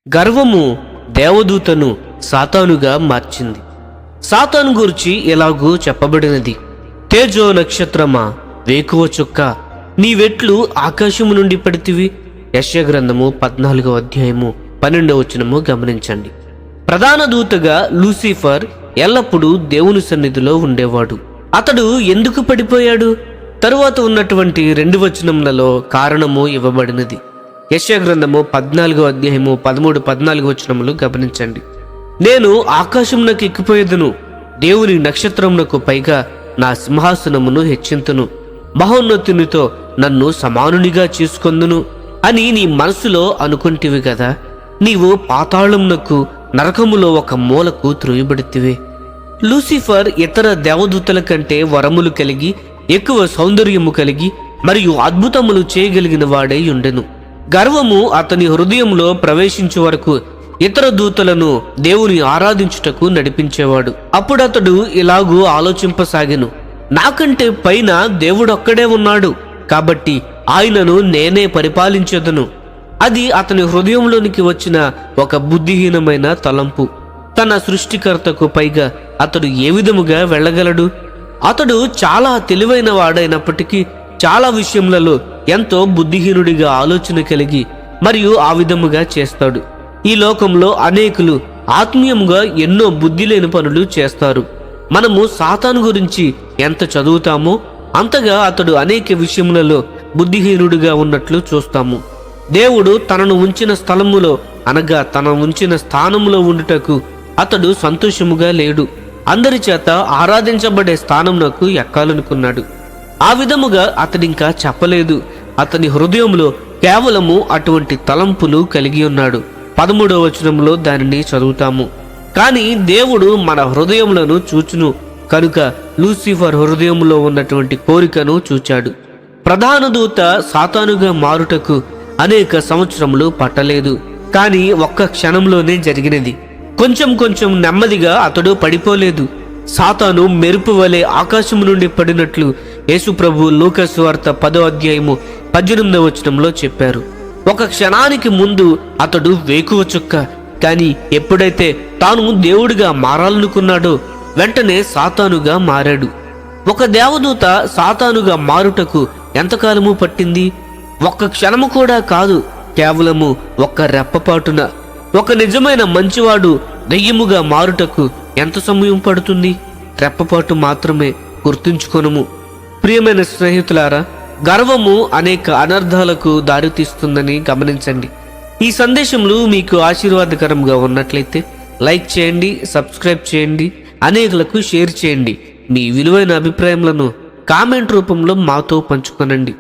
గర్వము దేవదూతను సాతానుగా మార్చింది. సాతాను గురించి ఎలాగూ చెప్పబడినది, తేజో నక్షత్రమా, వేకువ చుక్క, నీవెట్లు ఆకాశము నుండి పడితివి. యెషయా గ్రంథము 14వ అధ్యాయము 12వ వచనము గమనించండి. ప్రధాన దూతగా లూసిఫర్ ఎల్లప్పుడూ దేవుని సన్నిధిలో ఉండేవాడు. అతడు ఎందుకు పడిపోయాడు? తరువాత ఉన్నటువంటి 2 వచనములలో కారణము ఇవ్వబడినది. యెషయా గ్రంథము 14వ అధ్యాయము 13, 14 వచనములు గమనించండి. నేను ఆకాశమునకు ఎక్కిపోయేదను, దేవుని నక్షత్రమునకు పైగా నా సింహాసనమును హెచ్చింతును, మహోన్నతునితో నన్ను సమానునిగా చేసుకొందును అని నీ మనసులో అనుకుంటివి కదా. నీవు పాతాళమునకు, నరకములో ఒక మూలకు త్రోయబడితివే. లూసిఫర్ ఇతర దేవదూతల కంటే వరములు కలిగి, ఎక్కువ సౌందర్యము కలిగి మరియు అద్భుతములు చేయగలిగిన వాడై ఉండెను. గర్వము అతని హృదయంలో ప్రవేశించే వరకు ఇతర దూతలను దేవుని ఆరాధించుటకు నడిపించేవాడు. అప్పుడతడు ఇలాగూ ఆలోచింపసాగెను, నాకంటే పైన దేవుడొక్కడే ఉన్నాడు, కాబట్టి ఆయనను నేనే పరిపాలించెదను. అది అతని హృదయంలోనికి వచ్చిన ఒక బుద్ధిహీనమైన తలంపు. తన సృష్టికర్తకు పైగా అతడు ఏ విధముగా వెళ్ళగలడు? అతడు చాలా తెలివైన వాడైనప్పటికీ చాలా విషయములలో ఎంతో బుద్ధిహీనుడిగా ఆలోచన కలిగి మరియు ఆ విధముగా చేస్తాడు. ఈ లోకంలో అనేకులు ఆత్మీయముగా ఎన్నో బుద్ధి లేని పనులు చేస్తారు. మనము సాతాను గురించి ఎంత చదువుతామో అంతగా అతడు అనేక విషయములలో బుద్ధిహీనుడిగా ఉన్నట్లు చూస్తాము. దేవుడు తనను ఉంచిన స్థలములో, అనగా తన ఉంచిన స్థానములో ఉండుటకు అతడు సంతోషముగా లేడు. అందరి చేత ఆరాధించబడే స్థానమునకు ఎక్కాలనుకున్నాడు. ఆ విధముగా అతడింకా చెప్పలేదు. అతని హృదయంలో కేవలము అటువంటి తలంపులు కలిగి ఉన్నాడు. 13వ వచనంలో దానిని చదువుతాము. కానీ దేవుడు మన హృదయములను చూచును కనుక లూసిఫర్ హృదయంలో ఉన్నటువంటి కోరికను చూచాడు. ప్రధాన దూత సాతానుగా మారుటకు అనేక సంవత్సరములు పట్టలేదు. కానీ ఒక్క క్షణంలోనే జరిగినది. కొంచెం కొంచెం నెమ్మదిగా అతడు పడిపోలేదు. సాతాను మెరుపు వలె ఆకాశము నుండి పడినట్లు యేసు ప్రభు లూకాసు సువార్త 10వ అధ్యాయము 18వ వచనంలో చెప్పారు. ఒక క్షణానికి ముందు అతడు వేకువ చుక్క, కానీ ఎప్పుడైతే తాను దేవుడిగా మారాలనుకున్నాడో వెంటనే సాతానుగా మారాడు. ఒక దేవదూత సాతానుగా మారుటకు ఎంతకాలము పట్టింది? ఒక్క క్షణము కూడా కాదు, కేవలము ఒక్క రెప్పపాటున. ఒక నిజమైన మంచివాడు దెయ్యముగా మారుటకు ఎంత సమయం పడుతుంది? రెప్పపాటు మాత్రమే. గుర్తుంచుకొనుము. ప్రియమైన స్నేహితులారా, గర్వము అనేక అనర్థాలకు దారితీస్తుందని గమనించండి. ఈ సందేశములు మీకు ఆశీర్వాదకరంగా ఉన్నట్లయితే లైక్ చేయండి, సబ్స్క్రైబ్ చేయండి, అనేకులకు షేర్ చేయండి. మీ విలువైన అభిప్రాయములను కామెంట్ రూపంలో మాతో పంచుకొనండి.